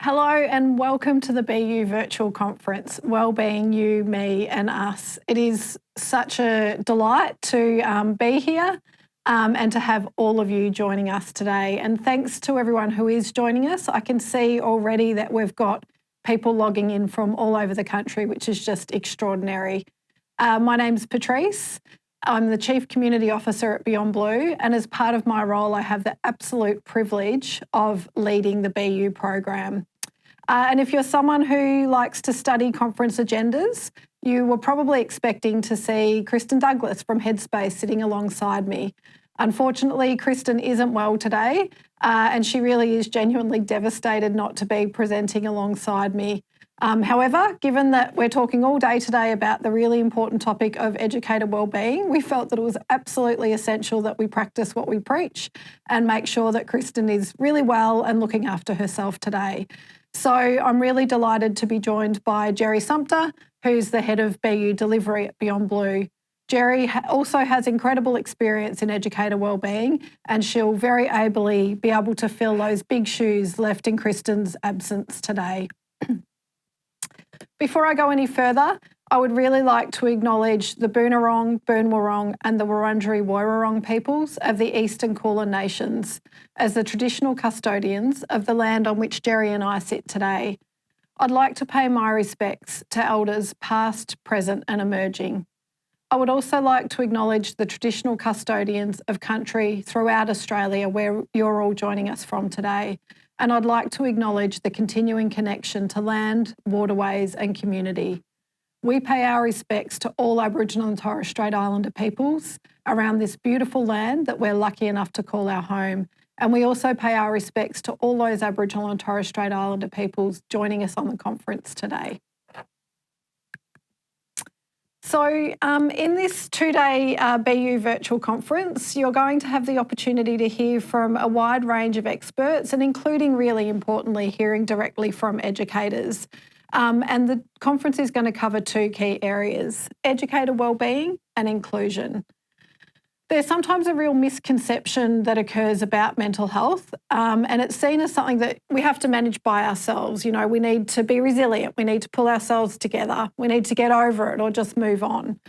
Hello and welcome to the BU virtual conference, Wellbeing, You, Me and Us. It is such a delight to be here and to have all of you joining us today. And thanks to everyone who is joining us. I can see already that we've got people logging in from all over the country, which is just extraordinary. My name's Patrice. I'm the Chief Community Officer at Beyond Blue, and as part of my role, I have the absolute privilege of leading the BU program. And if you're someone who likes to study conference agendas, you were probably expecting to see Kristen Douglas from Headspace sitting alongside me. Unfortunately, Kristen isn't well today, and she really is genuinely devastated not to be presenting alongside me. However, given that we're talking all day today about the really important topic of educator wellbeing, we felt that it was absolutely essential that we practice what we preach and make sure that Kristen is really well and looking after herself today. So I'm really delighted to be joined by Geri Sumpter, who's the head of BU delivery at Beyond Blue. Geri also has incredible experience in educator wellbeing, and she'll very ably be able to fill those big shoes left in Kristen's absence today. Before I go any further, I would really like to acknowledge the Boonwurrung, Boonwurrung and the Wurundjeri Woiwurrung peoples of the Eastern Kulin Nations as the traditional custodians of the land on which Geri and I sit today. I'd like to pay my respects to elders past, present and emerging. I would also like to acknowledge the traditional custodians of country throughout Australia where you're all joining us from today. And I'd like to acknowledge the continuing connection to land, waterways and community. We pay our respects to all Aboriginal and Torres Strait Islander peoples around this beautiful land that we're lucky enough to call our home. And we also pay our respects to all those Aboriginal and Torres Strait Islander peoples joining us on the conference today. So in this two-day BU virtual conference, you're going to have the opportunity to hear from a wide range of experts and including, really importantly, hearing directly from educators. And the conference is going to cover two key areas: educator wellbeing and inclusion. There's sometimes a real misconception that occurs about mental health, and it's seen as something that we have to manage by ourselves. You know, we need to be resilient, we need to pull ourselves together, we need to get over it or just move on.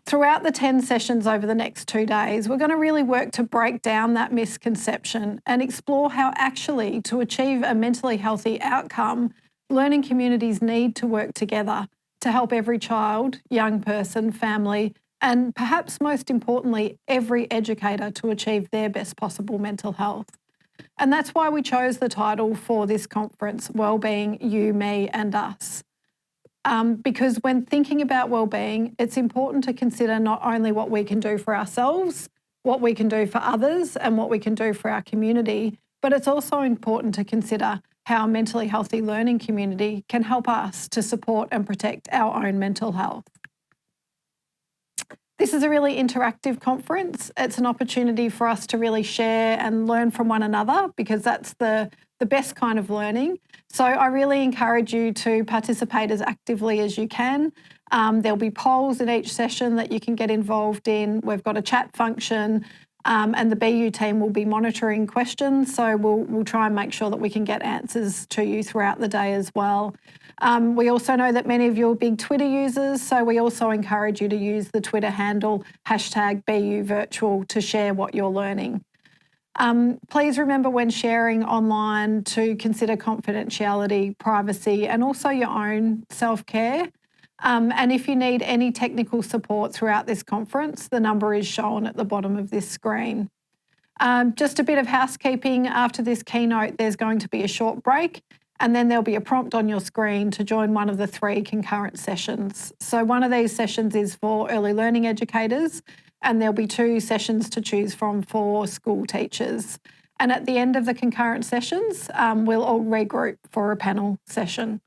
Throughout the 10 sessions over the next 2 days, we're going to really work to break down that misconception and explore how actually to achieve a mentally healthy outcome, learning communities need to work together to help every child, young person, family, and perhaps most importantly, every educator to achieve their best possible mental health. And that's why we chose the title for this conference, Wellbeing, You, Me and Us. Because when thinking about wellbeing, it's important to consider not only what we can do for ourselves, what we can do for others and what we can do for our community, but it's also important to consider how a mentally healthy learning community can help us to support and protect our own mental health. This is a really interactive conference. It's an opportunity for us to really share and learn from one another because that's the best kind of learning. So I really encourage you to participate as actively as you can. There'll be polls in each session that you can get involved in. We've got a chat function and the BU team will be monitoring questions. So we'll try and make sure that we can get answers to you throughout the day as well. We also know that many of you are big Twitter users, so we also encourage you to use the Twitter handle #BUVirtual to share what you're learning. Please remember when sharing online to consider confidentiality, privacy, and also your own self-care. And if you need any technical support throughout this conference, the number is shown at the bottom of this screen. Just a bit of housekeeping. After this keynote, there's going to be a short break. And then there'll be a prompt on your screen to join one of the 3 concurrent sessions. So one of these sessions is for early learning educators, and there'll be 2 sessions to choose from for school teachers. And at the end of the concurrent sessions, we'll all regroup for a panel session.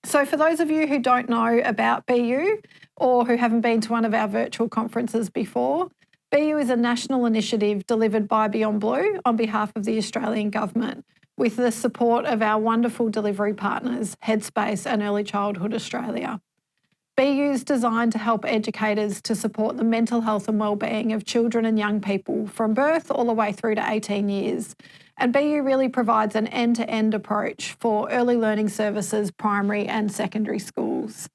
So for those of you who don't know about BU or who haven't been to one of our virtual conferences before, BU is a national initiative delivered by Beyond Blue on behalf of the Australian Government, with the support of our wonderful delivery partners, Headspace and Early Childhood Australia. BU is designed to help educators to support the mental health and wellbeing of children and young people from birth all the way through to 18 years. And BU really provides an end-to-end approach for early learning services, primary and secondary schools.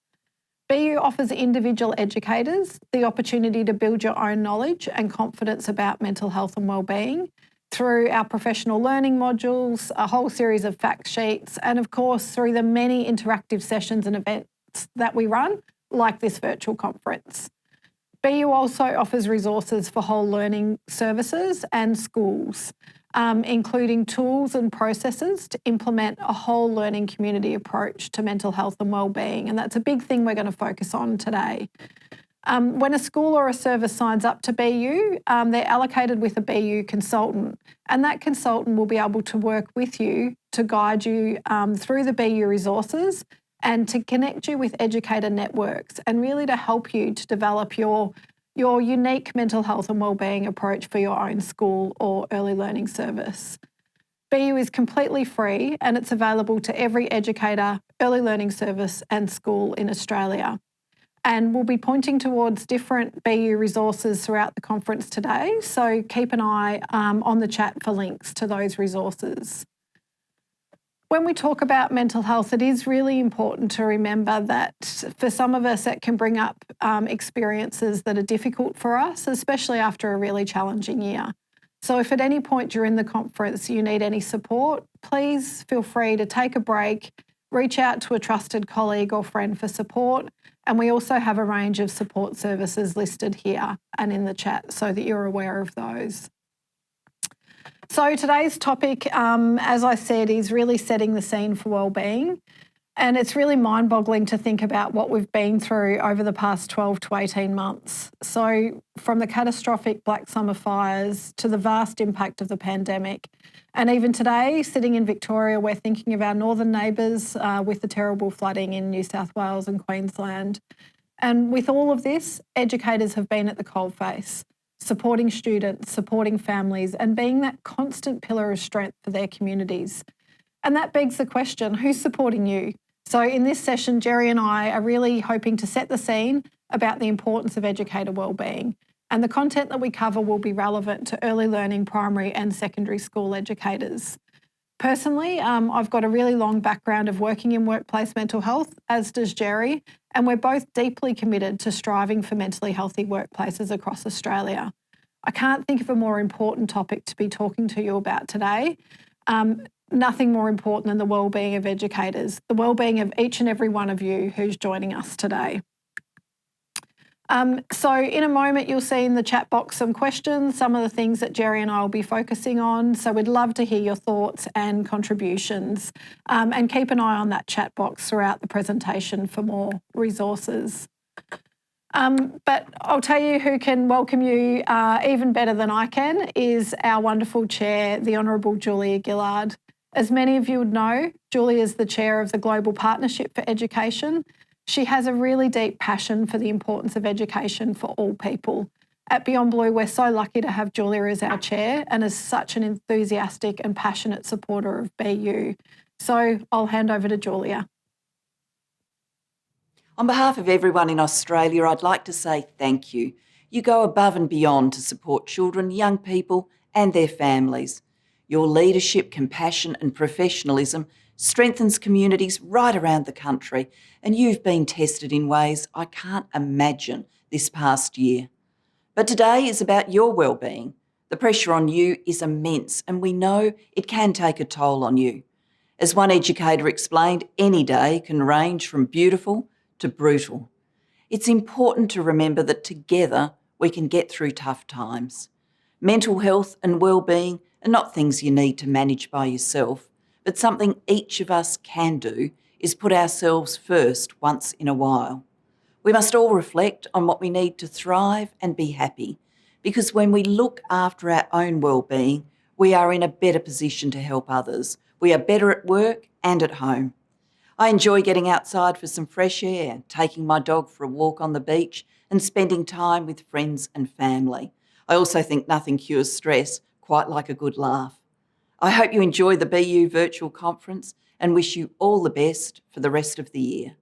BU offers individual educators the opportunity to build your own knowledge and confidence about mental health and wellbeing through our professional learning modules, a whole series of fact sheets, and of course through the many interactive sessions and events that we run, like this virtual conference. BU also offers resources for whole learning services and schools, including tools and processes to implement a whole learning community approach to mental health and wellbeing. And that's a big thing we're going to focus on today. When a school or a service signs up to BU, they're allocated with a BU consultant, and that consultant will be able to work with you to guide you through the BU resources and to connect you with educator networks and really to help you to develop your unique mental health and wellbeing approach for your own school or early learning service. BU is completely free and it's available to every educator, early learning service and school in Australia. And we'll be pointing towards different BU resources throughout the conference today, so keep an eye on the chat for links to those resources. When we talk about mental health, it is really important to remember that for some of us, it can bring up experiences that are difficult for us, especially after a really challenging year. So if at any point during the conference you need any support, please feel free to take a break, reach out to a trusted colleague or friend for support. And we also have a range of support services listed here and in the chat so that you're aware of those. So today's topic, as I said, is really setting the scene for wellbeing. And it's really mind-boggling to think about what we've been through over the past 12 to 18 months. So from the catastrophic Black Summer fires to the vast impact of the pandemic. And even today, sitting in Victoria, we're thinking of our northern neighbours with the terrible flooding in New South Wales and Queensland. And with all of this, educators have been at the coalface, supporting students, supporting families, and being that constant pillar of strength for their communities. And that begs the question, who's supporting you? So in this session, Geri and I are really hoping to set the scene about the importance of educator wellbeing. And the content that we cover will be relevant to early learning primary and secondary school educators. Personally, I've got a really long background of working in workplace mental health, as does Geri, and we're both deeply committed to striving for mentally healthy workplaces across Australia. I can't think of a more important topic to be talking to you about today. Nothing more important than the wellbeing of educators, the wellbeing of each and every one of you who's joining us today. So in a moment, you'll see in the chat box some questions, some of the things that Geri and I will be focusing on. So we'd love to hear your thoughts and contributions, and keep an eye on that chat box throughout the presentation for more resources. But I'll tell you who can welcome you even better than I can is our wonderful chair, the Honourable Julia Gillard. As many of you would know, Julia is the chair of the Global Partnership for Education. She has a really deep passion for the importance of education for all people. At Beyond Blue, we're so lucky to have Julia as our chair and as such an enthusiastic and passionate supporter of BU. So I'll hand over to Julia. On behalf of everyone in Australia, I'd like to say thank you. You go above and beyond to support children, young people and their families. Your leadership, compassion and professionalism strengthens communities right around the country, and you've been tested in ways I can't imagine this past year. But today is about your wellbeing. The pressure on you is immense, and we know it can take a toll on you. As one educator explained, any day can range from beautiful to brutal. It's important to remember that together we can get through tough times. Mental health and wellbeing are not things you need to manage by yourself, but something each of us can do is put ourselves first once in a while. We must all reflect on what we need to thrive and be happy, because when we look after our own wellbeing, we are in a better position to help others. We are better at work and at home. I enjoy getting outside for some fresh air, taking my dog for a walk on the beach and spending time with friends and family. I also think nothing cures stress quite like a good laugh. I hope you enjoy the BU virtual conference and wish you all the best for the rest of the year.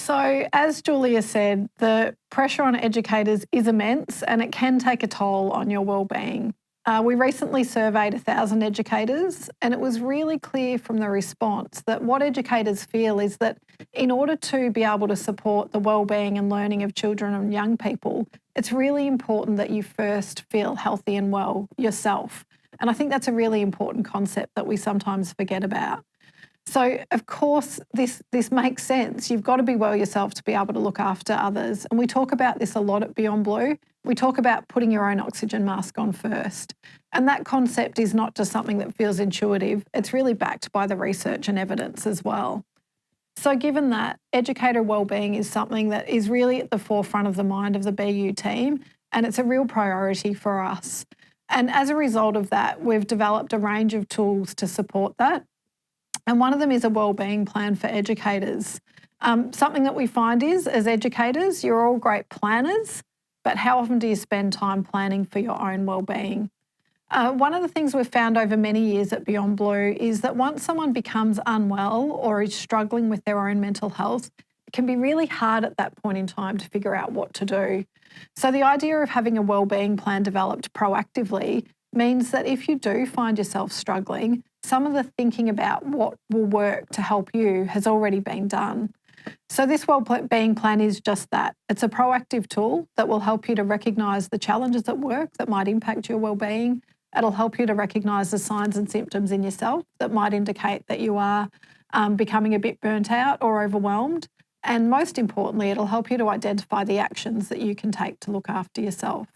So, as Julia said, the pressure on educators is immense and it can take a toll on your wellbeing. We recently surveyed 1,000 educators, and it was really clear from the response that what educators feel is that in order to be able to support the wellbeing and learning of children and young people, it's really important that you first feel healthy and well yourself. And I think that's a really important concept that we sometimes forget about. So, of course, this makes sense. You've got to be well yourself to be able to look after others. And we talk about this a lot at Beyond Blue. We talk about putting your own oxygen mask on first. And that concept is not just something that feels intuitive. It's really backed by the research and evidence as well. So given that, educator wellbeing is something that is really at the forefront of the mind of the BU team, and it's a real priority for us. And as a result of that, we've developed a range of tools to support that. And one of them is a wellbeing plan for educators. Something that we find is, as educators, you're all great planners, but how often do you spend time planning for your own wellbeing? One of the things we've found over many years at Beyond Blue is that once someone becomes unwell or is struggling with their own mental health, it can be really hard at that point in time to figure out what to do. So the idea of having a wellbeing plan developed proactively means that if you do find yourself struggling, some of the thinking about what will work to help you has already been done. So this wellbeing plan is just that. It's a proactive tool that will help you to recognise the challenges at work that might impact your wellbeing. It'll help you to recognise the signs and symptoms in yourself that might indicate that you are becoming a bit burnt out or overwhelmed. And most importantly, it'll help you to identify the actions that you can take to look after yourself.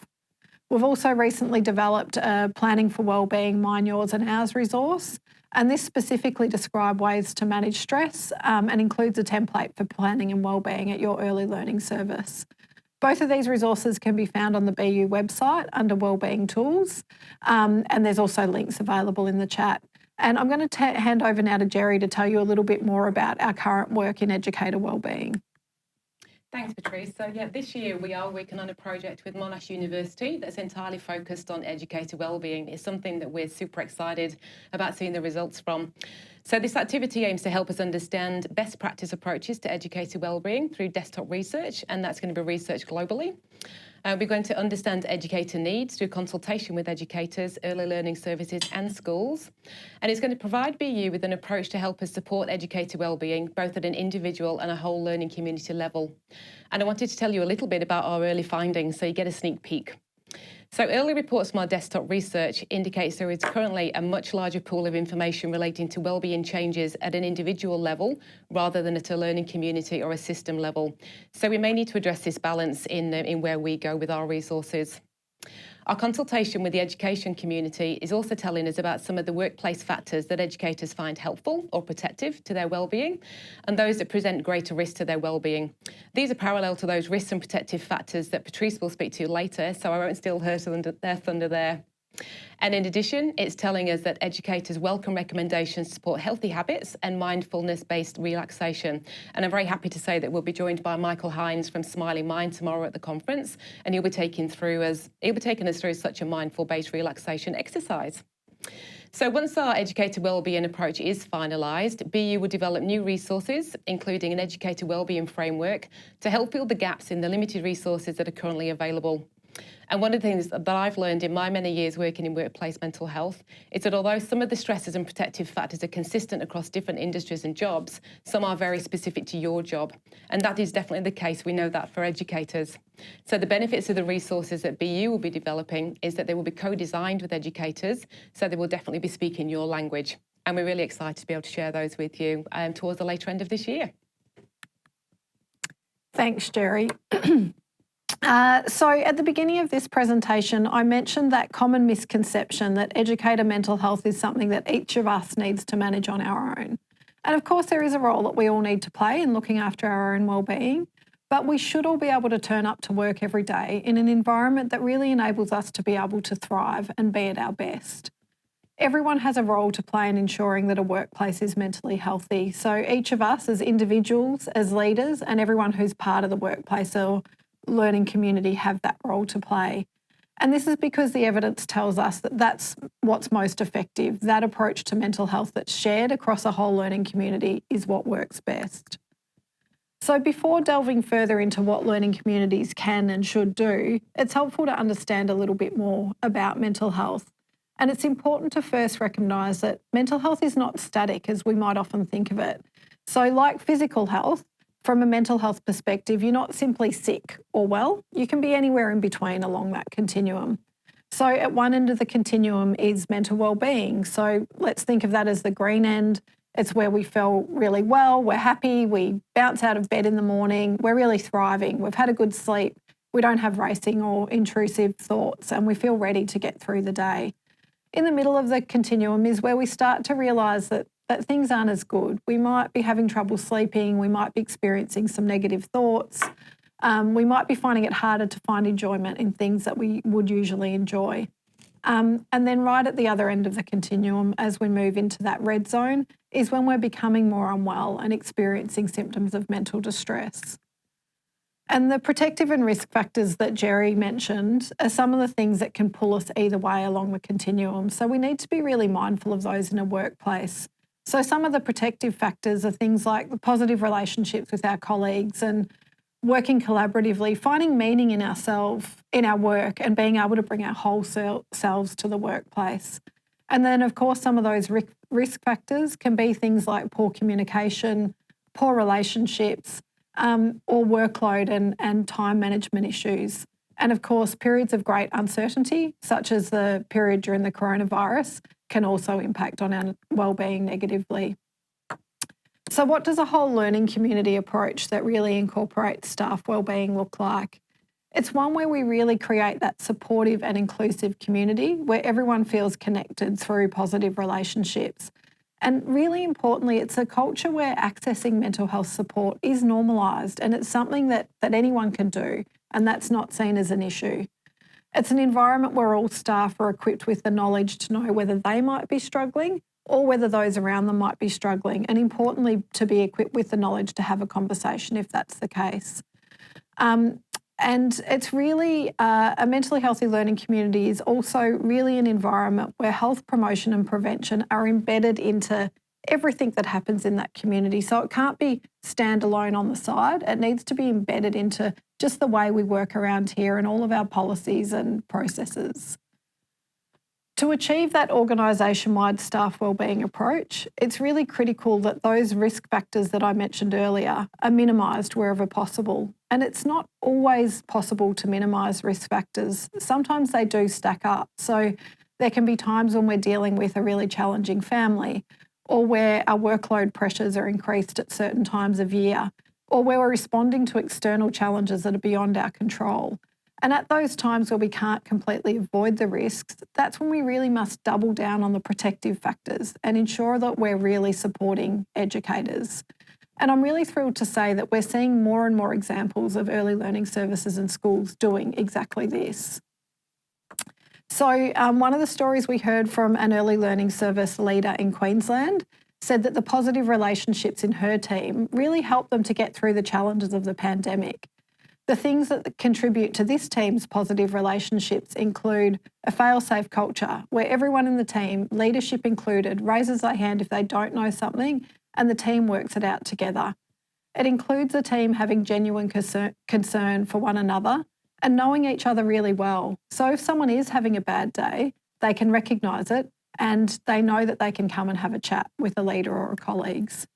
We've also recently developed a Planning for Wellbeing Mine, Yours and Ours resource, and this specifically describes ways to manage stress and includes a template for planning and wellbeing at your early learning service. Both of these resources can be found on the BU website under Wellbeing Tools, and there's also links available in the chat. And I'm going to hand over now to Geri to tell you a little bit more about our current work in educator wellbeing. Thanks, Patrice. So this year we are working on a project with Monash University that's entirely focused on educator wellbeing. It's something that we're super excited about seeing the results from. So this activity aims to help us understand best practice approaches to educator wellbeing through desktop research, and that's going to be researched globally. We're going to understand educator needs through consultation with educators, early learning services and schools. And it's going to provide BU with an approach to help us support educator wellbeing, both at an individual and a whole learning community level. And I wanted to tell you a little bit about our early findings so you get a sneak peek. So early reports from our desktop research indicates there is currently a much larger pool of information relating to wellbeing changes at an individual level rather than at a learning community or a system level. So we may need to address this balance in where we go with our resources. Our consultation with the education community is also telling us about some of the workplace factors that educators find helpful or protective to their wellbeing and those that present greater risk to their wellbeing. These are parallel to those risks and protective factors that Patrice will speak to later, so I won't steal their thunder there. And in addition, it's telling us that educators welcome recommendations to support healthy habits and mindfulness-based relaxation. And I'm very happy to say that we'll be joined by Michael Hines from Smiling Mind tomorrow at the conference, and he'll be taking us through such a mindful-based relaxation exercise. So once our educator wellbeing approach is finalised, BU will develop new resources, including an educator wellbeing framework, to help fill the gaps in the limited resources that are currently available. And one of the things that I've learned in my many years working in workplace mental health is that although some of the stresses and protective factors are consistent across different industries and jobs, some are very specific to your job. And that is definitely the case. We know that for educators. So the benefits of the resources that BU will be developing is that they will be co-designed with educators, so they will definitely be speaking your language. And we're really excited to be able to share those with you towards the later end of this year. Thanks, Geri. So at the beginning of this presentation, I mentioned that common misconception that educator mental health is something that each of us needs to manage on our own. And of course, there is a role that we all need to play in looking after our own wellbeing, but we should all be able to turn up to work every day in an environment that really enables us to be able to thrive and be at our best. Everyone has a role to play in ensuring that a workplace is mentally healthy. So each of us as individuals, as leaders, and everyone who's part of the workplace or learning community have that role to play. And this is because the evidence tells us that that's what's most effective. That approach to mental health that's shared across a whole learning community is what works best. So before delving further into what learning communities can and should do, it's helpful to understand a little bit more about mental health. And it's important to first recognise that mental health is not static as we might often think of it. So like physical health, from a mental health perspective, you're not simply sick or well, you can be anywhere in between along that continuum. So at one end of the continuum is mental wellbeing. So let's think of that as the green end. It's where we feel really well, we're happy, we bounce out of bed in the morning, we're really thriving, we've had a good sleep, we don't have racing or intrusive thoughts, and we feel ready to get through the day. In the middle of the continuum is where we start to realise that things aren't as good. We might be having trouble sleeping, we might be experiencing some negative thoughts, we might be finding it harder to find enjoyment in things that we would usually enjoy. And then right at the other end of the continuum, as we move into that red zone, is when we're becoming more unwell and experiencing symptoms of mental distress. And the protective and risk factors that Geri mentioned are some of the things that can pull us either way along the continuum. So we need to be really mindful of those in a workplace. So some of the protective factors are things like the positive relationships with our colleagues and working collaboratively, finding meaning in ourselves, in our work, and being able to bring our whole selves to the workplace. And then, of course, some of those risk factors can be things like poor communication, poor relationships, or workload and time management issues. And of course, periods of great uncertainty, such as the period during the coronavirus, can also impact on our wellbeing negatively. So what does a whole learning community approach that really incorporates staff wellbeing look like? It's one where we really create that supportive and inclusive community where everyone feels connected through positive relationships. And really importantly, it's a culture where accessing mental health support is normalised and it's something that anyone can do, and that's not seen as an issue. It's an environment where all staff are equipped with the knowledge to know whether they might be struggling or whether those around them might be struggling, and importantly, to be equipped with the knowledge to have a conversation if that's the case. And it's really a mentally healthy learning community is also really an environment where health promotion and prevention are embedded into everything that happens in that community. So it can't be standalone on the side. It needs to be embedded into just the way we work around here and all of our policies and processes. To achieve that organisation-wide staff wellbeing approach, it's really critical that those risk factors that I mentioned earlier are minimised wherever possible. And it's not always possible to minimise risk factors. Sometimes they do stack up. So there can be times when we're dealing with a really challenging family, or where our workload pressures are increased at certain times of year, or where we're responding to external challenges that are beyond our control. And at those times where we can't completely avoid the risks, that's when we really must double down on the protective factors and ensure that we're really supporting educators. And I'm really thrilled to say that we're seeing more and more examples of early learning services and schools doing exactly this. So one of the stories we heard from an early learning service leader in Queensland said that the positive relationships in her team really helped them to get through the challenges of the pandemic. The things that contribute to this team's positive relationships include a fail-safe culture where everyone in the team, leadership included, raises their hand if they don't know something and the team works it out together. It includes a team having genuine concern for one another and knowing each other really well. So if someone is having a bad day, they can recognise it and they know that they can come and have a chat with a leader or colleagues.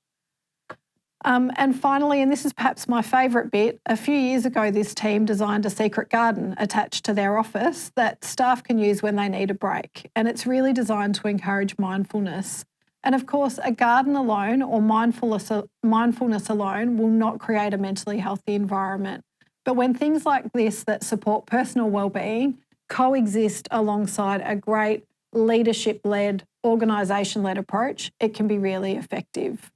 And finally, and this is perhaps my favourite bit, a few years ago this team designed a secret garden attached to their office that staff can use when they need a break. And it's really designed to encourage mindfulness. And of course, a garden alone or mindfulness alone will not create a mentally healthy environment. But when things like this that support personal wellbeing coexist alongside a great leadership-led, organisation-led approach, it can be really effective.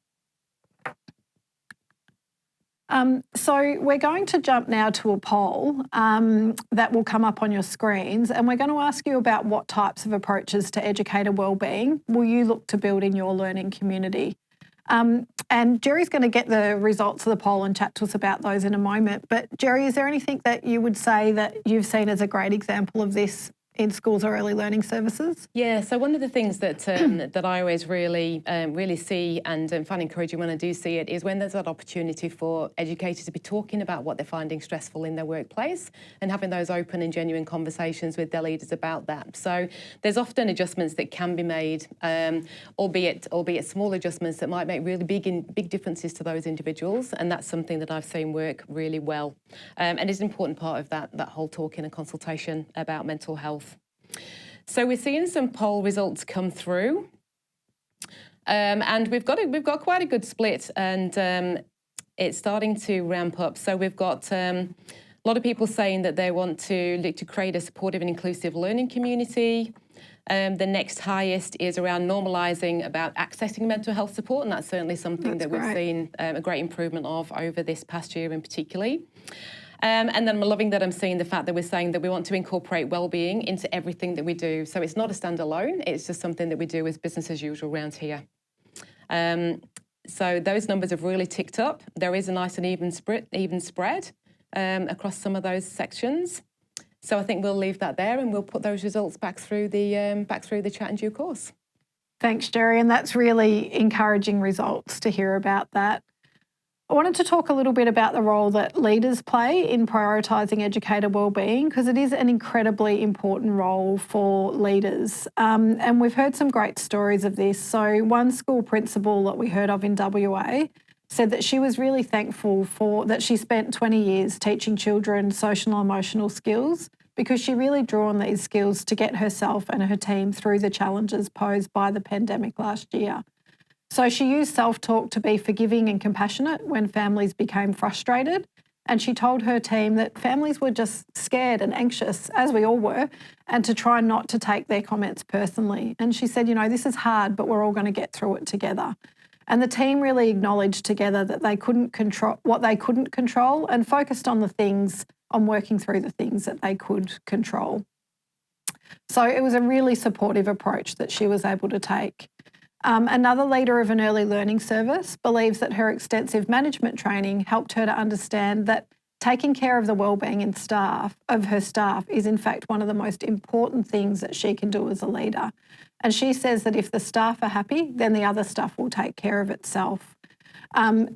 So we're going to jump now to a poll that will come up on your screens, and we're going to ask you about what types of approaches to educator wellbeing will you look to build in your learning community. And Geri's going to get the results of the poll and chat to us about those in a moment. But Geri, is there anything that you would say that you've seen as a great example of this in schools or early learning services? Yeah, so one of the things that that I always really see and find encouraging when I do see it is when there's that opportunity for educators to be talking about what they're finding stressful in their workplace and having those open and genuine conversations with their leaders about that. So there's often adjustments that can be made, albeit small adjustments that might make really big differences to those individuals, and that's something that I've seen work really well, and it's an important part of that whole talking and consultation about mental health. So we're seeing some poll results come through, and we've got quite a good split, and it's starting to ramp up. So we've got a lot of people saying that they want to create a supportive and inclusive learning community. The next highest is around normalising about accessing mental health support, and that's certainly something that we've seen a great improvement of over this past year in particular. And then I'm loving that I'm seeing the fact that we're saying that we want to incorporate wellbeing into everything that we do. So it's not a standalone, it's just something that we do as business as usual around here. So those numbers have really ticked up. There is a nice and even spread across some of those sections. So I think we'll leave that there and we'll put those results back through the chat in due course. Thanks, Geri, and that's really encouraging results to hear about that. I wanted to talk a little bit about the role that leaders play in prioritising educator wellbeing, because it is an incredibly important role for leaders. And we've heard some great stories of this. So one school principal that we heard of in WA said that she was really thankful that she spent 20 years teaching children social and emotional skills, because she really drew on these skills to get herself and her team through the challenges posed by the pandemic last year. So she used self-talk to be forgiving and compassionate when families became frustrated. And she told her team that families were just scared and anxious, as we all were, and to try not to take their comments personally. And she said, this is hard, but we're all going to get through it together. And the team really acknowledged together that they couldn't control what they couldn't control and focused on working through the things that they could control. So it was a really supportive approach that she was able to take. Another leader of an early learning service believes that her extensive management training helped her to understand that taking care of the wellbeing of her staff is in fact one of the most important things that she can do as a leader. And she says that if the staff are happy, then the other stuff will take care of itself.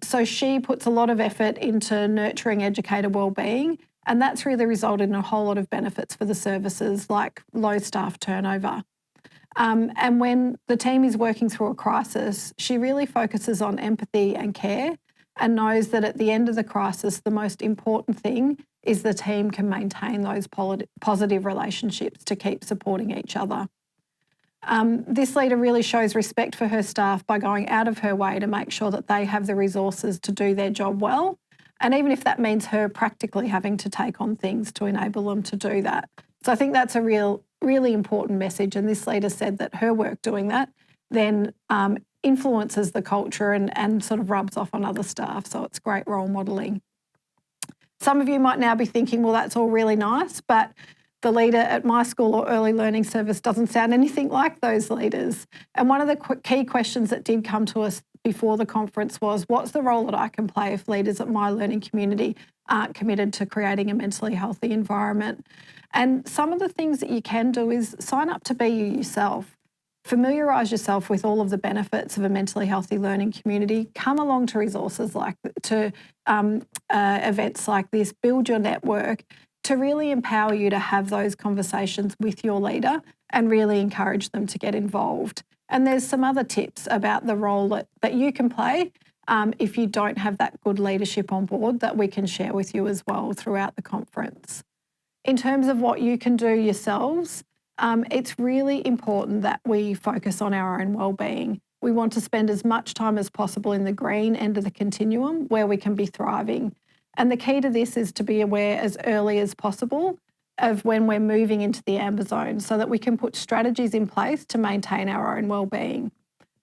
So she puts a lot of effort into nurturing educator wellbeing, and that's really resulted in a whole lot of benefits for the services, like low staff turnover. And when the team is working through a crisis, she really focuses on empathy and care and knows that at the end of the crisis, the most important thing is the team can maintain those positive relationships to keep supporting each other. This leader really shows respect for her staff by going out of her way to make sure that they have the resources to do their job well, and even if that means her practically having to take on things to enable them to do that. So I think that's a really important message, and this leader said that her work doing that then influences the culture and sort of rubs off on other staff, so it's great role modelling. Some of you might now be thinking, well, that's all really nice, but the leader at my school or early learning service doesn't sound anything like those leaders. And one of the key questions that did come to us before the conference was, what's the role that I can play if leaders at my learning community aren't committed to creating a mentally healthy environment? And some of the things that you can do is sign up to be you yourself. Familiarise yourself with all of the benefits of a mentally healthy learning community. Come along to resources events like this. Build your network to really empower you to have those conversations with your leader and really encourage them to get involved. And there's some other tips about the role that you can play if you don't have that good leadership on board that we can share with you as well throughout the conference. In terms of what you can do yourselves, it's really important that we focus on our own wellbeing. We want to spend as much time as possible in the green end of the continuum where we can be thriving. And the key to this is to be aware as early as possible of when we're moving into the amber zone so that we can put strategies in place to maintain our own wellbeing.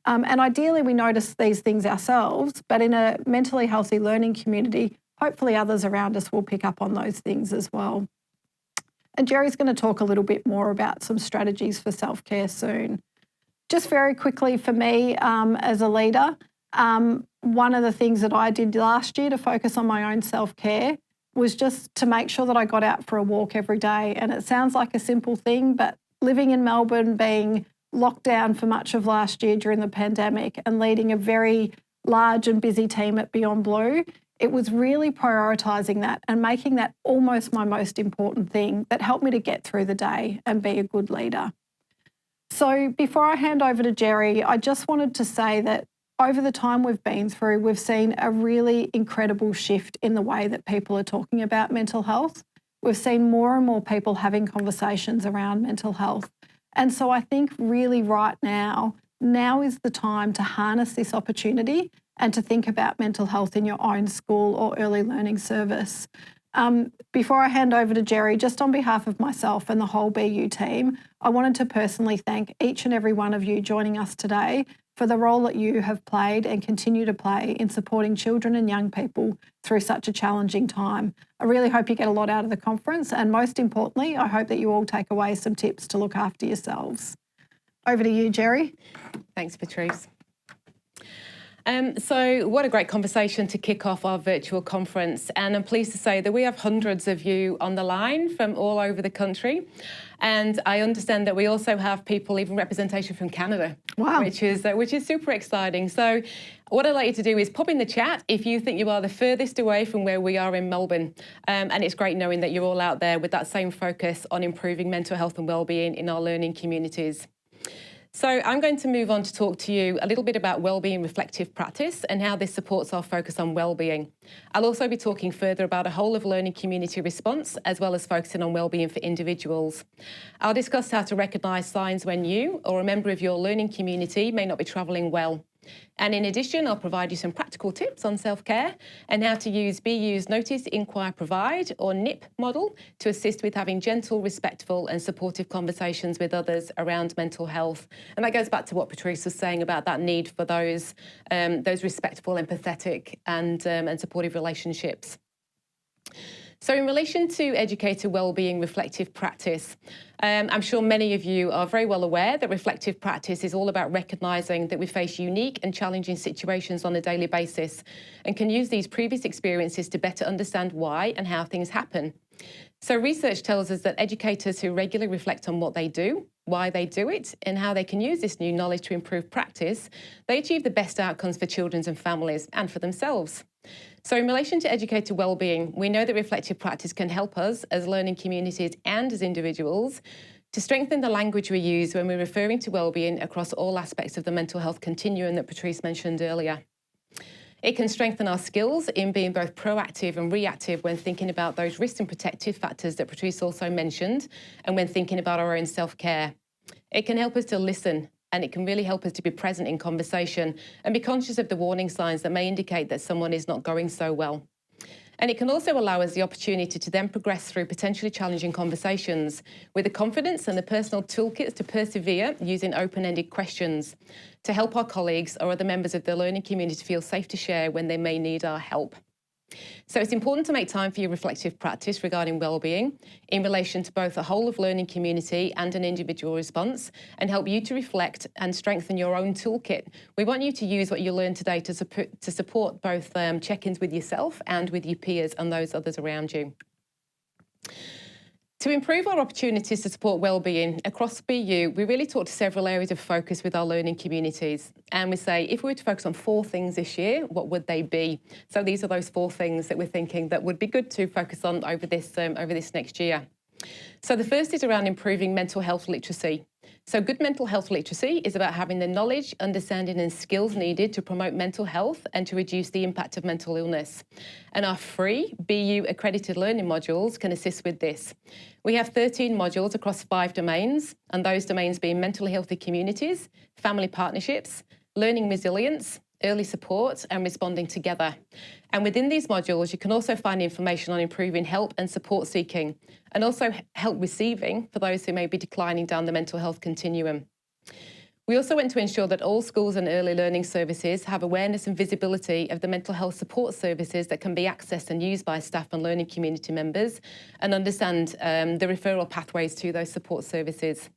And ideally, we notice these things ourselves, but in a mentally healthy learning community, hopefully others around us will pick up on those things as well. And Geri's going to talk a little bit more about some strategies for self-care soon. Just very quickly for me as a leader, one of the things that I did last year to focus on my own self-care was just to make sure that I got out for a walk every day. And it sounds like a simple thing, but living in Melbourne, being locked down for much of last year during the pandemic and leading a very large and busy team at Beyond Blue, it was really prioritising that and making that almost my most important thing that helped me to get through the day and be a good leader. So before I hand over to Geri, I just wanted to say that over the time we've been through, we've seen a really incredible shift in the way that people are talking about mental health. We've seen more and more people having conversations around mental health. And so I think really right now is the time to harness this opportunity and to think about mental health in your own school or early learning service. Before I hand over to Geri, just on behalf of myself and the whole BU team, I wanted to personally thank each and every one of you joining us today for the role that you have played and continue to play in supporting children and young people through such a challenging time. I really hope you get a lot out of the conference, and most importantly, I hope that you all take away some tips to look after yourselves. Over to you, Geri. Thanks, Patrice. So what a great conversation to kick off our virtual conference. And I'm pleased to say that we have hundreds of you on the line from all over the country. And I understand that we also have people, even representation from Canada, wow, which is super exciting. So what I'd like you to do is pop in the chat if you think you are the furthest away from where we are in Melbourne. And it's great knowing that you're all out there with that same focus on improving mental health and wellbeing in our learning communities. So I'm going to move on to talk to you a little bit about wellbeing reflective practice and how this supports our focus on wellbeing. I'll also be talking further about a whole of learning community response, as well as focusing on wellbeing for individuals. I'll discuss how to recognise signs when you or a member of your learning community may not be travelling well. And in addition, I'll provide you some practical tips on self-care and how to use BU's Notice, Inquire, Provide, or NIP model to assist with having gentle, respectful and supportive conversations with others around mental health. And that goes back to what Patrice was saying about that need for those respectful, empathetic and supportive relationships. So in relation to educator wellbeing reflective practice, I'm sure many of you are very well aware that reflective practice is all about recognising that we face unique and challenging situations on a daily basis and can use these previous experiences to better understand why and how things happen. So research tells us that educators who regularly reflect on what they do, why they do it, and how they can use this new knowledge to improve practice, they achieve the best outcomes for children and families and for themselves. So in relation to educator wellbeing, we know that reflective practice can help us as learning communities and as individuals to strengthen the language we use when we're referring to wellbeing across all aspects of the mental health continuum that Patrice mentioned earlier. It can strengthen our skills in being both proactive and reactive when thinking about those risk and protective factors that Patrice also mentioned, and when thinking about our own self-care. It can help us to listen, and it can really help us to be present in conversation and be conscious of the warning signs that may indicate that someone is not going so well. And it can also allow us the opportunity to then progress through potentially challenging conversations with the confidence and the personal toolkits to persevere using open-ended questions to help our colleagues or other members of the learning community feel safe to share when they may need our help. So it's important to make time for your reflective practice regarding wellbeing in relation to both a whole of learning community and an individual response, and help you to reflect and strengthen your own toolkit. We want you to use what you learned today to support both check-ins with yourself and with your peers and those others around you. To improve our opportunities to support wellbeing across BU, we really talk to several areas of focus with our learning communities. And we say, if we were to focus on 4 things this year, what would they be? So these are those 4 things that we're thinking that would be good to focus on over this next year. So the first is around improving mental health literacy. So good mental health literacy is about having the knowledge, understanding and skills needed to promote mental health and to reduce the impact of mental illness. And our free BU accredited learning modules can assist with this. We have 13 modules across 5 domains, and those domains being mentally healthy communities, family partnerships, learning resilience, early support and responding together. And within these modules, you can also find information on improving help and support seeking, and also help receiving for those who may be declining down the mental health continuum. We also want to ensure that all schools and early learning services have awareness and visibility of the mental health support services that can be accessed and used by staff and learning community members, and understand the referral pathways to those support services.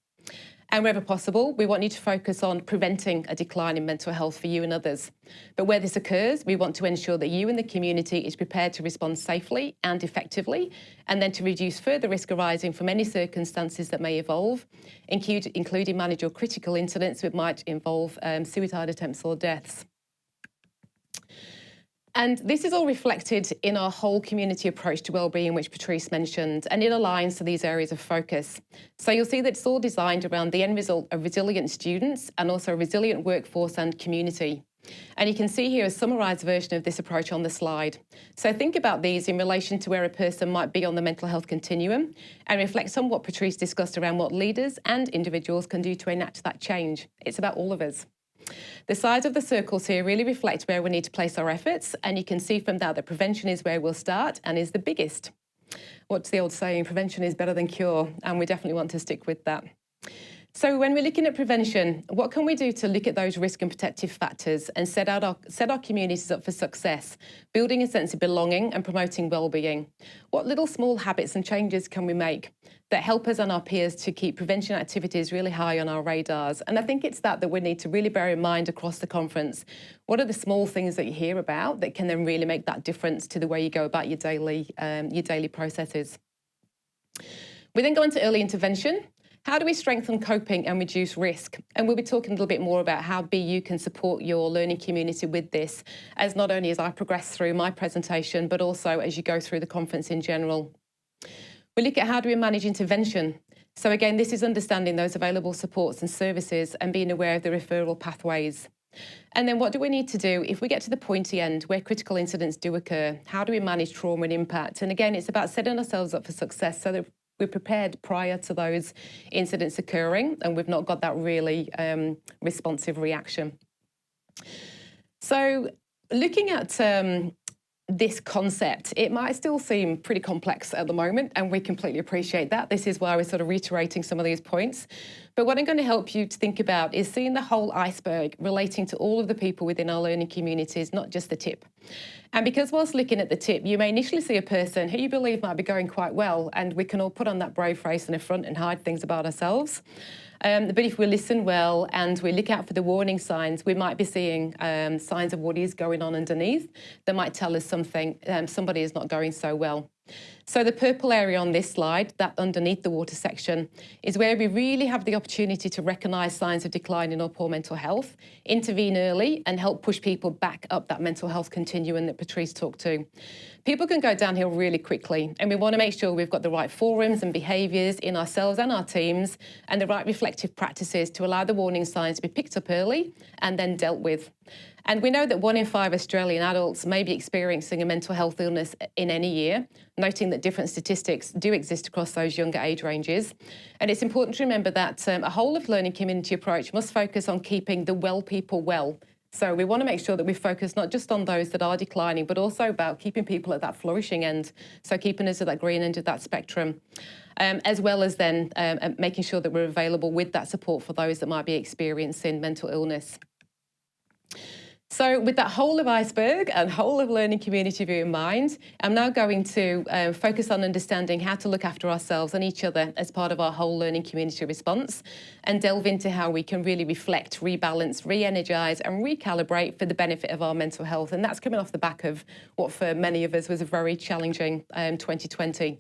And wherever possible, we want you to focus on preventing a decline in mental health for you and others. But where this occurs, we want to ensure that you and the community is prepared to respond safely and effectively, and then to reduce further risk arising from any circumstances that may evolve, including manage your critical incidents that might involve suicide attempts or deaths. And this is all reflected in our whole community approach to wellbeing, which Patrice mentioned, and it aligns to these areas of focus. So you'll see that it's all designed around the end result of resilient students and also a resilient workforce and community. And you can see here a summarised version of this approach on the slide. So think about these in relation to where a person might be on the mental health continuum, and reflect on what Patrice discussed around what leaders and individuals can do to enact that change. It's about all of us. The size of the circles here really reflect where we need to place our efforts, and you can see from that that prevention is where we'll start and is the biggest. What's the old saying? Prevention is better than cure, and we definitely want to stick with that. So when we're looking at prevention, what can we do to look at those risk and protective factors and set our communities up for success, building a sense of belonging and promoting well-being? What little small habits and changes can we make that help us and our peers to keep prevention activities really high on our radars? And I think it's that we need to really bear in mind across the conference. What are the small things that you hear about that can then really make that difference to the way you go about your daily processes? We then go into early intervention. How do we strengthen coping and reduce risk? And we'll be talking a little bit more about how BU can support your learning community with this, as not only as I progress through my presentation, but also as you go through the conference in general. We look at how do we manage intervention. So again, this is understanding those available supports and services and being aware of the referral pathways. And then what do we need to do if we get to the pointy end where critical incidents do occur? How do we manage trauma and impact? And again, it's about setting ourselves up for success so that we're prepared prior to those incidents occurring and we've not got that really responsive reaction. So looking at this concept, it might still seem pretty complex at the moment, and we completely appreciate that. This is why we're sort of reiterating some of these points. But what I'm going to help you to think about is seeing the whole iceberg relating to all of the people within our learning communities, not just the tip. And because whilst looking at the tip, you may initially see a person who you believe might be going quite well, and we can all put on that brave face in the front and hide things about ourselves. But if we listen well and we look out for the warning signs, we might be seeing signs of what is going on underneath that might tell us something, somebody is not going so well. So the purple area on this slide, that underneath the water section, is where we really have the opportunity to recognise signs of decline in or poor mental health, intervene early and help push people back up that mental health continuum that Patrice talked to. People can go downhill really quickly, and we want to make sure we've got the right forums and behaviours in ourselves and our teams and the right reflective practices to allow the warning signs to be picked up early and then dealt with. And we know that 1 in 5 Australian adults may be experiencing a mental health illness in any year, noting that different statistics do exist across those younger age ranges. And it's important to remember that a whole of learning community approach must focus on keeping the well people well. So we want to make sure that we focus not just on those that are declining, but also about keeping people at that flourishing end, so keeping us at that green end of that spectrum, as well as then making sure that we're available with that support for those that might be experiencing mental illness. So with that whole of iceberg and whole of learning community view in mind, I'm now going to focus on understanding how to look after ourselves and each other as part of our whole learning community response, and delve into how we can really reflect, rebalance, re-energise and recalibrate for the benefit of our mental health. And that's coming off the back of what for many of us was a very challenging 2020.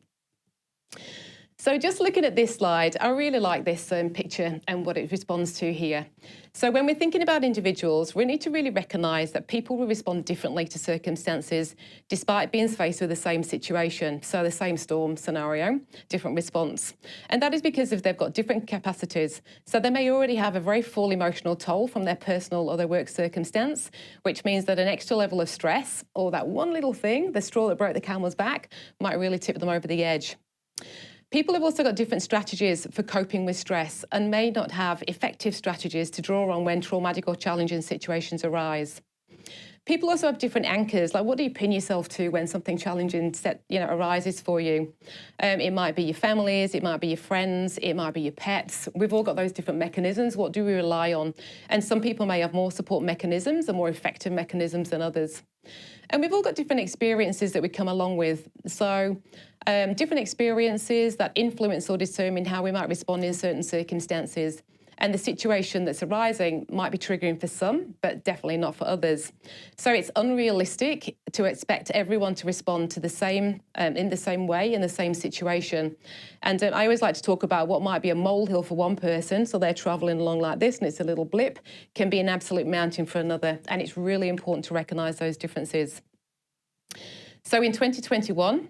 So just looking at this slide, I really like this picture and what it responds to here. So when we're thinking about individuals, we need to really recognise that people will respond differently to circumstances despite being faced with the same situation. So the same storm scenario, different response. And that is because they've got different capacities. So they may already have a very full emotional toll from their personal or their work circumstance, which means that an extra level of stress or that one little thing, the straw that broke the camel's back, might really tip them over the edge. People have also got different strategies for coping with stress and may not have effective strategies to draw on when traumatic or challenging situations arise. People also have different anchors, like what do you pin yourself to when something challenging arises for you? It might be your families, it might be your friends, it might be your pets. We've all got those different mechanisms. What do we rely on? And some people may have more support mechanisms and more effective mechanisms than others. And we've all got different experiences that we come along with. So different experiences that influence or determine how we might respond in certain circumstances. And the situation that's arising might be triggering for some, but definitely not for others. So it's unrealistic to expect everyone to respond to the same, in the same way, in the same situation. And I always like to talk about what might be a molehill for one person, so they're travelling along like this and it's a little blip, can be an absolute mountain for another. And it's really important to recognise those differences. So in 2021,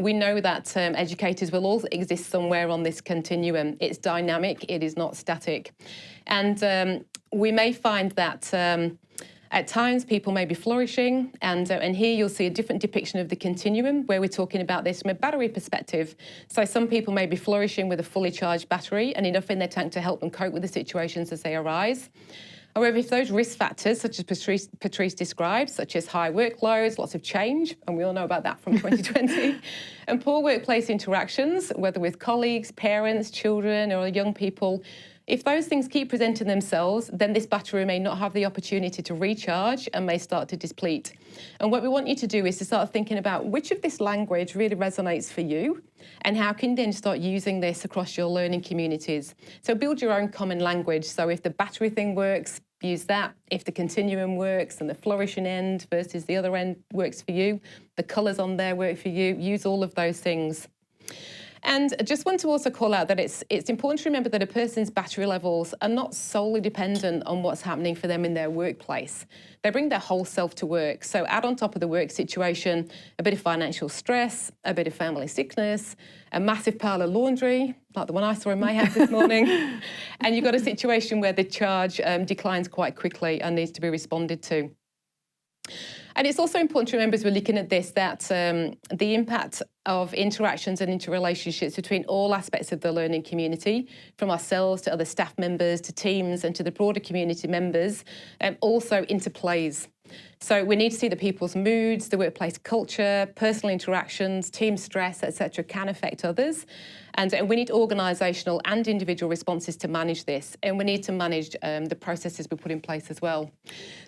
we know that educators will all exist somewhere on this continuum. It's dynamic, it is not static. And we may find that at times people may be flourishing, and here you'll see a different depiction of the continuum where we're talking about this from a battery perspective. So some people may be flourishing with a fully charged battery and enough in their tank to help them cope with the situations as they arise. However, if those risk factors, such as Patrice described, such as high workloads, lots of change, and we all know about that from 2020, and poor workplace interactions, whether with colleagues, parents, children, or young people, if those things keep presenting themselves, then this battery may not have the opportunity to recharge and may start to deplete. And what we want you to do is to start thinking about which of this language really resonates for you and how can you then start using this across your learning communities. So build your own common language. So if the battery thing works, use that. If the continuum works and the flourishing end versus the other end works for you, the colours on there work for you, use all of those things. And I just want to also call out that it's important to remember that a person's battery levels are not solely dependent on what's happening for them in their workplace. They bring their whole self to work. So add on top of the work situation a bit of financial stress, a bit of family sickness, a massive pile of laundry, like the one I saw in my house this morning, and you've got a situation where the charge declines quite quickly and needs to be responded to. And it's also important to remember as we're looking at this that the impact of interactions and interrelationships between all aspects of the learning community, from ourselves to other staff members to teams and to the broader community members, also interplays. So we need to see that people's moods, the workplace culture, personal interactions, team stress, etc., can affect others. And we need organisational and individual responses to manage this. And we need to manage the processes we put in place as well.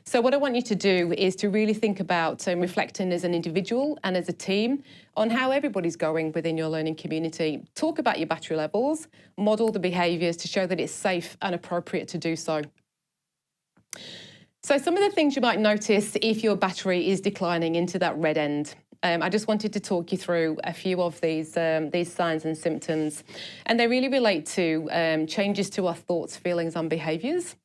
So what I want you to do is to really think about reflecting as an individual and as a team on how everybody's going within your learning community. Talk about your battery levels, model the behaviours to show that it's safe and appropriate to do so. So some of the things you might notice if your battery is declining into that red end. I just wanted to talk you through a few of these signs and symptoms, and they really relate to changes to our thoughts, feelings and behaviours.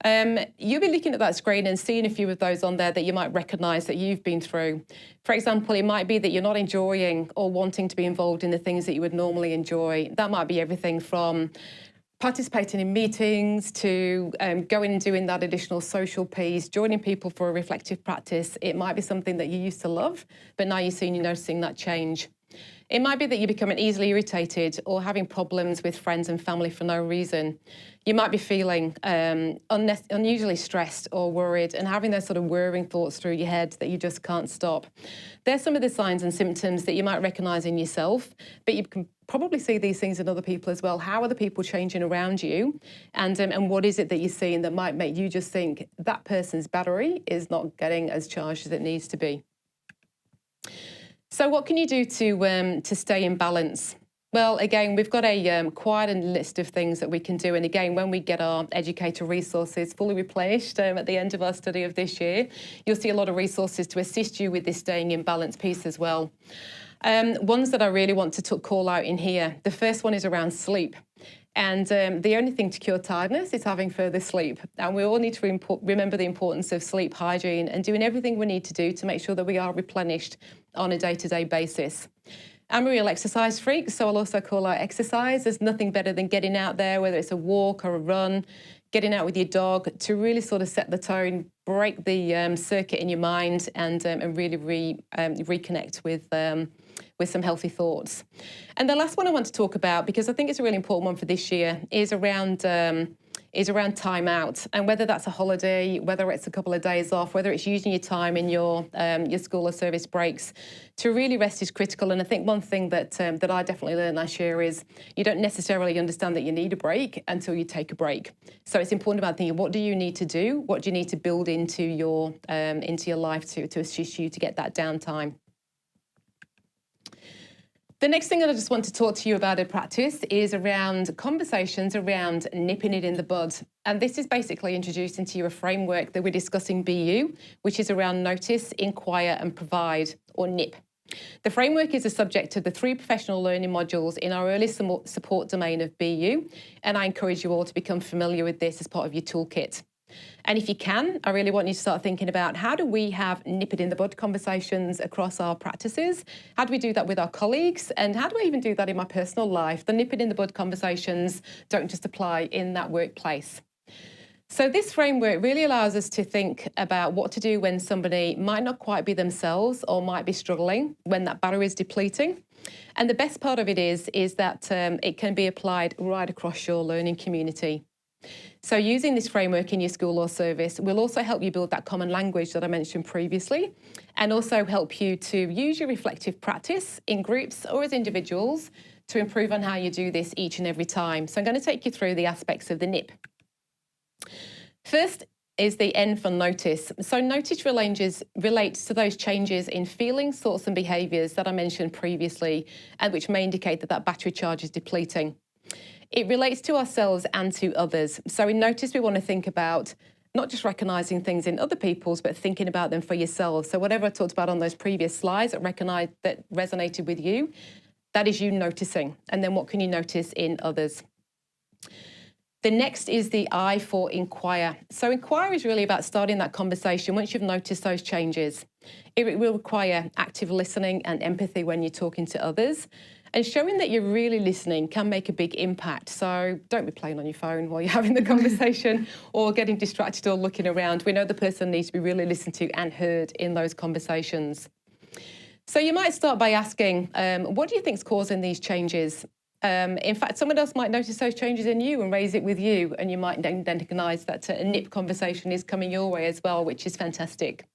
You'll be looking at that screen and seeing a few of those on there that you might recognise that you've been through. For example, it might be that you're not enjoying or wanting to be involved in the things that you would normally enjoy. That might be everything from participating in meetings to going and doing that additional social piece, joining people for a reflective practice. It might be something that you used to love, but now you're noticing that change. It might be that you're becoming easily irritated or having problems with friends and family for no reason. You might be feeling unusually stressed or worried and having those sort of whirring thoughts through your head that you just can't stop. There's some of the signs and symptoms that you might recognise in yourself, but you can probably see these things in other people as well. How are the people changing around you? And what is it that you're seeing that might make you just think that person's battery is not getting as charged as it needs to be? So what can you do to stay in balance? Well, again, we've got a quite a list of things that we can do. And again, when we get our educator resources fully replenished at the end of our study of this year, you'll see a lot of resources to assist you with this staying in balance piece as well. Ones that I really want to call out in here. The first one is around sleep. And the only thing to cure tiredness is having further sleep. And we all need to remember the importance of sleep hygiene and doing everything we need to do to make sure that we are replenished on a day-to-day basis. I'm a real exercise freak, so I'll also call out exercise. There's nothing better than getting out there, whether it's a walk or a run, getting out with your dog to really sort of set the tone, break the circuit in your mind and really reconnect with some healthy thoughts. And the last one I want to talk about, because I think it's a really important one for this year, is around time out, and whether that's a holiday, whether it's a couple of days off, whether it's using your time in your school or service breaks to really rest is critical. And I think one thing that I definitely learned last year is you don't necessarily understand that you need a break until you take a break. So it's important about thinking, what do you need to do? What do you need to build into your life to assist you to get that downtime? The next thing that I just want to talk to you about in practice is around conversations around nipping it in the bud. And this is basically introducing to you a framework that we're discussing BU, which is around notice, inquire and provide, or NIP. The framework is a subject of the 3 professional learning modules in our early support domain of BU, and I encourage you all to become familiar with this as part of your toolkit. And if you can, I really want you to start thinking about how do we have nip it in the bud conversations across our practices? How do we do that with our colleagues? And how do I even do that in my personal life? The nip it in the bud conversations don't just apply in that workplace. So this framework really allows us to think about what to do when somebody might not quite be themselves or might be struggling, when that battery is depleting. And the best part of it is that it can be applied right across your learning community. So using this framework in your school or service will also help you build that common language that I mentioned previously, and also help you to use your reflective practice in groups or as individuals to improve on how you do this each and every time. So I'm going to take you through the aspects of the NIP. First is the N for notice. So notice relates to those changes in feelings, thoughts and behaviours that I mentioned previously, and which may indicate that that battery charge is depleting. It relates to ourselves and to others. So in notice, we want to think about not just recognising things in other people's, but thinking about them for yourselves. So whatever I talked about on those previous slides that resonated with you, that is you noticing. And then what can you notice in others? The next is the I for inquire. So inquire is really about starting that conversation once you've noticed those changes. It will require active listening and empathy when you're talking to others. And showing that you're really listening can make a big impact. So don't be playing on your phone while you're having the conversation or getting distracted or looking around. We know the person needs to be really listened to and heard in those conversations. So you might start by asking, what do you think is causing these changes? In fact, someone else might notice those changes in you and raise it with you, and you might then recognise that a NIP conversation is coming your way as well, which is fantastic.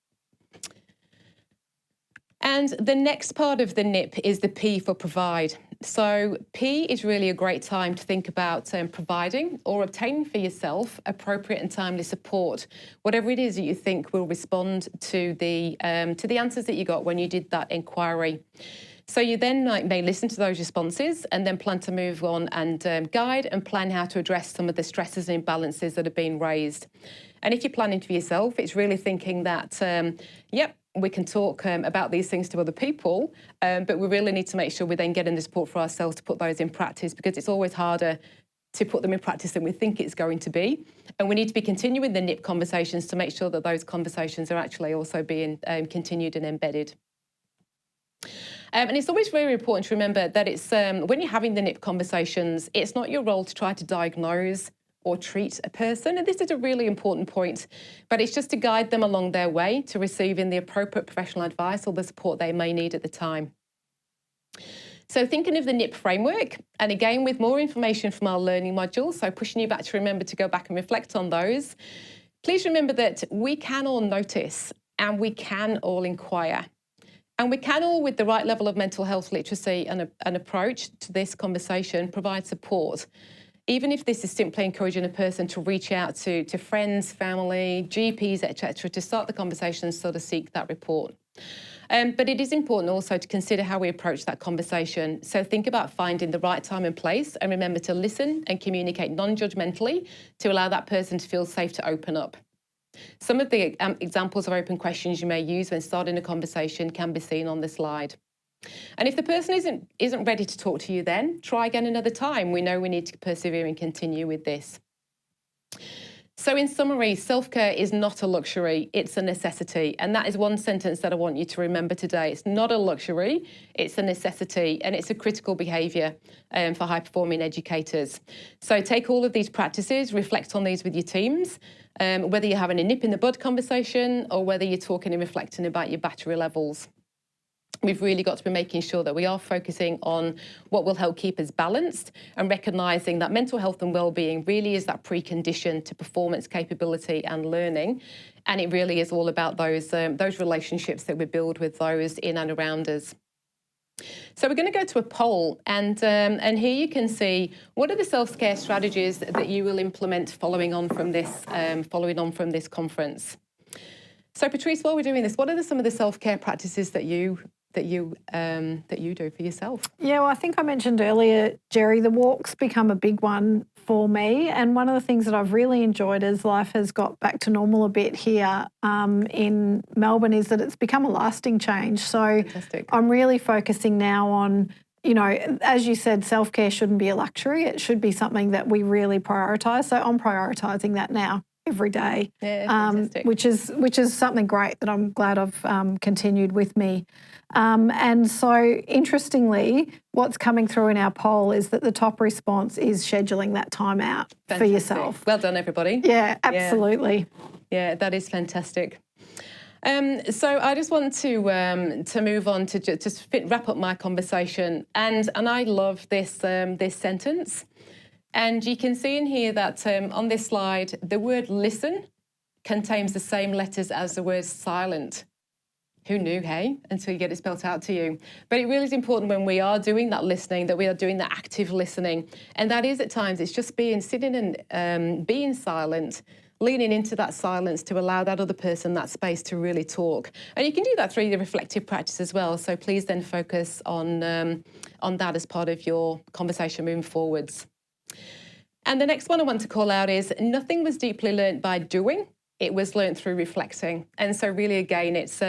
And the next part of the NIP is the P for provide. So P is really a great time to think about providing or obtaining for yourself appropriate and timely support, whatever it is that you think will respond to the answers that you got when you did that inquiry. So you then may listen to those responses and then plan to move on and guide and plan how to address some of the stresses and imbalances that have been raised. And if you're planning for yourself, it's really thinking that, we can talk about these things to other people, but we really need to make sure we're then getting the support for ourselves to put those in practice, because it's always harder to put them in practice than we think it's going to be. And we need to be continuing the NIP conversations to make sure that those conversations are actually also being continued and embedded. And it's always very important to remember that it's when you're having the NIP conversations, it's not your role to try to diagnose or treat a person. And this is a really important point, but it's just to guide them along their way to receiving the appropriate professional advice or the support they may need at the time. So thinking of the NIP framework, and again with more information from our learning modules, so pushing you back to remember to go back and reflect on those, please remember that we can all notice and we can all inquire. And we can all, with the right level of mental health literacy and an approach to this conversation, provide support. Even if this is simply encouraging a person to reach out to friends, family, GPs, etc., to start the conversation and sort of seek that report. But it is important also to consider how we approach that conversation. So think about finding the right time and place, and remember to listen and communicate non-judgmentally to allow that person to feel safe to open up. Some of the examples of open questions you may use when starting a conversation can be seen on the slide. And if the person isn't ready to talk to you, then try again another time. We know we need to persevere and continue with this. So in summary, self-care is not a luxury, it's a necessity. And that is one sentence that I want you to remember today. It's not a luxury, it's a necessity, and it's a critical behaviour for high-performing educators. So take all of these practices, reflect on these with your teams, whether you're having a nip in the bud conversation or whether you're talking and reflecting about your battery levels. We've really got to be making sure that we are focusing on what will help keep us balanced and recognising that mental health and wellbeing really is that precondition to performance, capability and learning. And it really is all about those relationships that we build with those in and around us. So we're going to go to a poll, and here you can see what are the self-care strategies that you will implement following on from this conference. So Patrice, while we're doing this, what are some of the self-care practices that you you do for yourself? Yeah, well, I think I mentioned earlier, Geri, the walks become a big one for me. And one of the things that I've really enjoyed as life has got back to normal a bit here in Melbourne is that it's become a lasting change. So Fantastic. I'm really focusing now on, you know, as you said, self-care shouldn't be a luxury. It should be something that we really prioritise. So I'm prioritising that now every day, which is something great that I'm glad I've continued with me. And so interestingly, what's coming through in our poll is that the top response is scheduling that time out for yourself. Well done, everybody. Yeah, absolutely. Yeah, that is fantastic. So I just want to move on to just wrap up my conversation, and I love this sentence. And you can see in here that on this slide, the word listen contains the same letters as the word silent. Who knew, hey, until you get it spelt out to you. But it really is important when we are doing that listening, that we are doing that active listening. And that is at times, it's just sitting and being silent, leaning into that silence to allow that other person that space to really talk. And you can do that through the reflective practice as well. So please then focus on that as part of your conversation moving forwards. And the next one I want to call out is nothing was deeply learnt by doing. It was learnt through reflecting. And so really, again, it's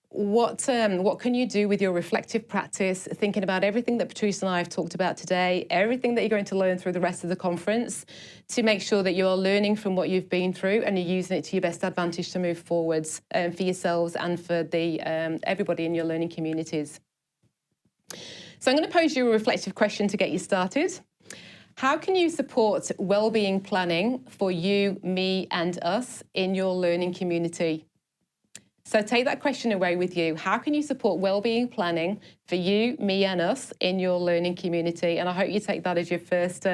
what can you do with your reflective practice, thinking about everything that Patrice and I have talked about today, everything that you're going to learn through the rest of the conference, to make sure that you are learning from what you've been through and you're using it to your best advantage to move forwards for yourselves and for the everybody in your learning communities. So I'm going to pose you a reflective question to get you started. How can you support wellbeing planning for you, me, and us in your learning community? So take that question away with you. How can you support wellbeing planning for you, me, and us in your learning community? And I hope you take that as your first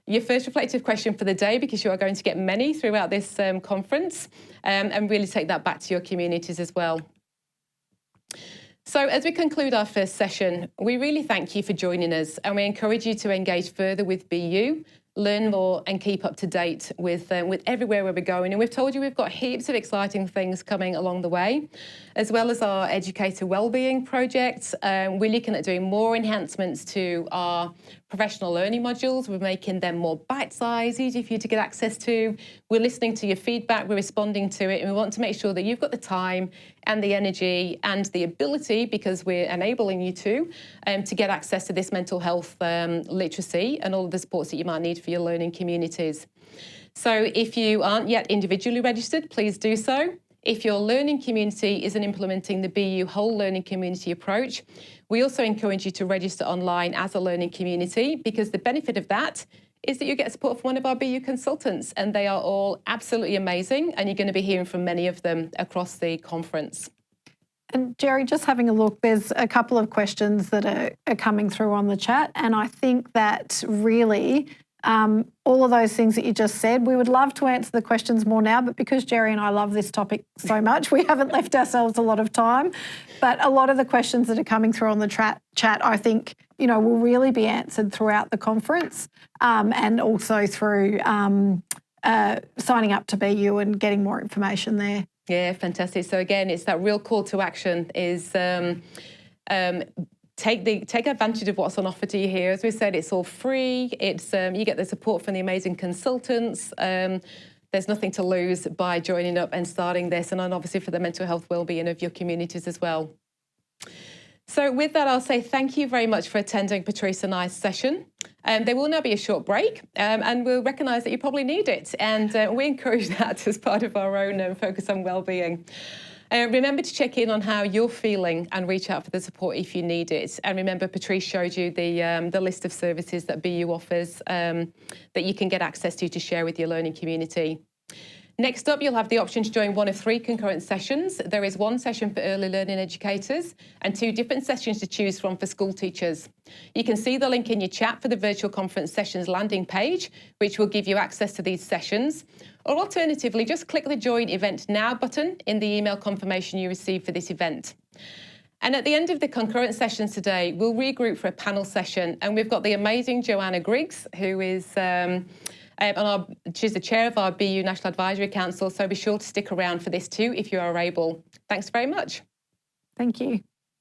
reflective question for the day, because you are going to get many throughout this conference, and really take that back to your communities as well. So as we conclude our first session, we really thank you for joining us, and we encourage you to engage further with BU, learn more and keep up to date with everywhere where we're going. And we've told you we've got heaps of exciting things coming along the way, as well as our educator wellbeing project. We're looking at doing more enhancements to our professional learning modules. We're making them more bite-sized, easy for you to get access to. We're listening to your feedback, we're responding to it, and we want to make sure that you've got the time and the energy and the ability, because we're enabling you to get access to this mental health literacy and all of the supports that you might need for your learning communities. So if you aren't yet individually registered, please do so. If your learning community isn't implementing the BU whole learning community approach, we also encourage you to register online as a learning community, because the benefit of that is that you get support from one of our BU consultants, and they are all absolutely amazing, and you're going to be hearing from many of them across the conference. And Geri, just having a look, there's a couple of questions that are coming through on the chat, and I think that really all of those things that you just said, we would love to answer the questions more now, but because Geri and I love this topic so much, we haven't left ourselves a lot of time. But a lot of the questions that are coming through on the chat, I think, you know, will really be answered throughout the conference, and also through signing up to BU and getting more information there. Yeah, fantastic. So again, it's that real call to action is take advantage of what's on offer to you here. As we said, it's all free. It's you get the support from the amazing consultants. There's nothing to lose by joining up and starting this, and then obviously for the mental health wellbeing of your communities as well. So with that, I'll say thank you very much for attending Patrice and I's session. There will now be a short break, and we'll recognise that you probably need it, and we encourage that as part of our own focus on wellbeing. Remember to check in on how you're feeling and reach out for the support if you need it. And remember, Patrice showed you the list of services that BU offers that you can get access to share with your learning community. Next up, you'll have the option to join one of 3 concurrent sessions. There is 1 session for early learning educators and 2 different sessions to choose from for school teachers. You can see the link in your chat for the virtual conference sessions landing page, which will give you access to these sessions. Or alternatively, just click the Join Event Now button in the email confirmation you receive for this event. And at the end of the concurrent sessions today, we'll regroup for a panel session, and we've got the amazing Joanna Griggs, who is she's the chair of our BU National Advisory Council, so be sure to stick around for this too if you are able. Thanks very much. Thank you.